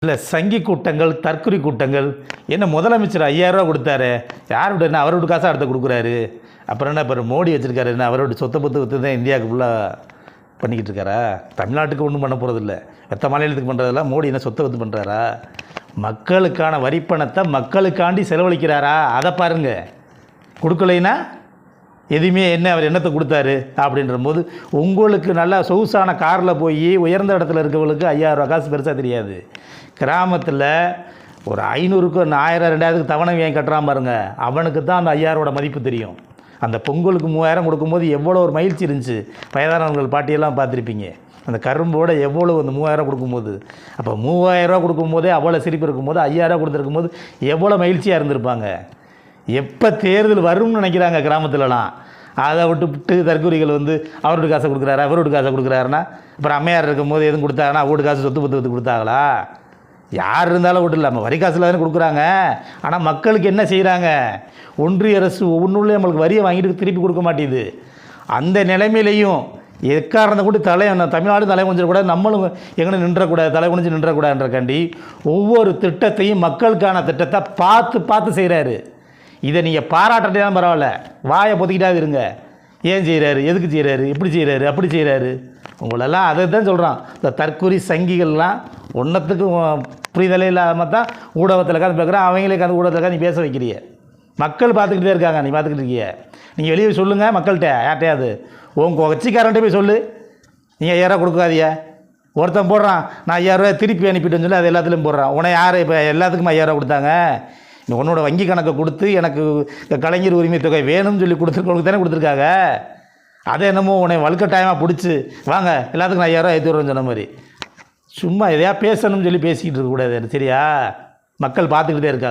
இல்லை சங்கி கூட்டங்கள் தற்கொலை கூட்டங்கள் என்ன முதலமைச்சர் 5000 ரூபா கொடுத்தாரு, யாரோட என்ன அவரோட காசாக எடுத்து கொடுக்குறாரு. அப்புறம் என்ன இப்போ மோடி வச்சுருக்காரு, என்ன அவரோட சொத்தை பத்து விற்று தான் இந்தியாவுக்கு ஃபுல்லாக பண்ணிக்கிட்டு இருக்காரா? தமிழ்நாட்டுக்கு ஒன்றும் பண்ண போகிறதில்ல, மற்ற மாநிலத்துக்கு பண்ணுறதெல்லாம் மோடி என்ன சொத்தை விற்று பண்ணுறாரா? மக்களுக்கான வரிப்பணத்தை மக்களுக்காண்டி செலவழிக்கிறாரா? அதை பாருங்கள். கொடுக்கலைன்னா எதுவுமே என்ன அவர் என்னத்தை கொடுத்தாரு அப்படின்ற போது உங்களுக்கு நல்லா சொகுசான காரில் போய் உயர்ந்த இடத்துல இருக்கவங்களுக்கு 5000 ரூபா காசு பெருசாக தெரியாது. கிராமத்தில் ஒரு 500க்கு 1000 2000க்கு தவணை வாங்கி கட்டுறான் பாருங்க, அவனுக்கு தான் அந்த 5000ரோட மதிப்பு தெரியும். அந்த பொங்கலுக்கு 3000 கொடுக்கும்போது எவ்வளோ ஒரு மகிழ்ச்சி இருந்துச்சு. வயதானவர்கள் பாட்டியெல்லாம் பார்த்துருப்பீங்க. அந்த கரும்போட எவ்வளோ அந்த 3000 கொடுக்கும்போது, அப்போ 3000 ரூபா கொடுக்கும்போதே அவ்வளோ சிரிப்பு இருக்கும்போது 5000 ரூபா கொடுத்துருக்கும் போது எவ்வளோ மகிழ்ச்சியாக இருந்திருப்பாங்க. எப்போ தேர்தல் வரும்னு நினைக்கிறாங்க கிராமத்துலலாம். அதை விட்டு தற்கொலைகள் வந்து அவரோட காசை கொடுக்குறாரா அவரோட காசை கொடுக்குறாருன்னா, அப்புறம் அம்மையார் இருக்கும்போது எதுவும் கொடுத்தாங்கன்னா வீட்டு காசு சொத்து பத்து விற்று கொடுத்தாங்களா? யார் இருந்தாலும் வீட்டு இல்லாமல் வரி காசில் தானே கொடுக்குறாங்க. ஆனால் மக்களுக்கு என்ன செய்கிறாங்க? ஒன்றிய அரசு ஒவ்வொன்றுள்ளே நம்மளுக்கு வரியை வாங்கிட்டு திருப்பி கொடுக்க மாட்டேங்குது. அந்த நிலைமையிலையும் எக்காரணத்தை கூட தமிழ்நாடு தலை குனிஞ்சிடக்கூடாது, நம்மளும் எங்கே நின்றக்கூடாது, தலை குனிஞ்சு நின்றக்கூடாதுன்றக்காண்டி ஒவ்வொரு திட்டத்தையும் மக்களுக்கான திட்டத்தை பார்த்து பார்த்து செய்கிறாரு. இதை நீங்கள் பாராட்டே தான் பரவாயில்ல, வாயை பொத்திக்கிட்டாது இருங்க. ஏன் செய்கிறாரு, எதுக்கு செய்கிறாரு, இப்படி செய்கிறாரு, அப்படி செய்கிறாரு. உங்களெல்லாம் அதை தான் சொல்கிறான். இந்த தற்கொலை சங்கிகள்லாம் ஒன்றத்துக்கும் புரிதலே இல்லாமல் தான் ஊடகத்தில் காது பார்க்குறேன். அவங்களே அந்த ஊடகத்தில் நீ பேச வைக்கிறிய. மக்கள் பார்த்துக்கிட்டே இருக்காங்க, நீ பார்த்துக்கிட்டு இருக்கிய. நீங்கள் வெளியே சொல்லுங்கள் மக்கள்கிட்ட, யார்ட்டையாவது உங்கள் கட்சிக்காரன்ட்டே போய் சொல்லு, நீங்கள் 5000 ரூபா கொடுக்காதிய. ஒருத்தன் போடுறான் நான் 5000 ரூபா திருப்பி அனுப்பிட்டேன்னு சொல்லி அது எல்லாத்துலேயும் போடுறான். உன்னை யார் இப்போ எல்லாத்துக்கும் 5000 ரூபா கொடுத்தாங்க? உன்னோட வங்கி கணக்கை கொடுத்து எனக்கு கலைஞர் உரிமை தொகை வேணும்னு சொல்லி கொடுத்துருக்கவங்களுக்கு தானே கொடுத்துருக்காங்க. அதை என்னமோ உன்னை வலுக்கட்டாயமாக பிடிச்சி வாங்க எல்லாத்துக்கும் நான் 5000 ரூபா ஏற்றி வருவேன்னு சொன்ன மாதிரி சும்மா எதையா பேசணும்னு சொல்லி பேசிக்கிட்டு இருக்கக்கூடாது. சரியா? மக்கள் பார்த்துக்கிட்டே இருக்காங்க.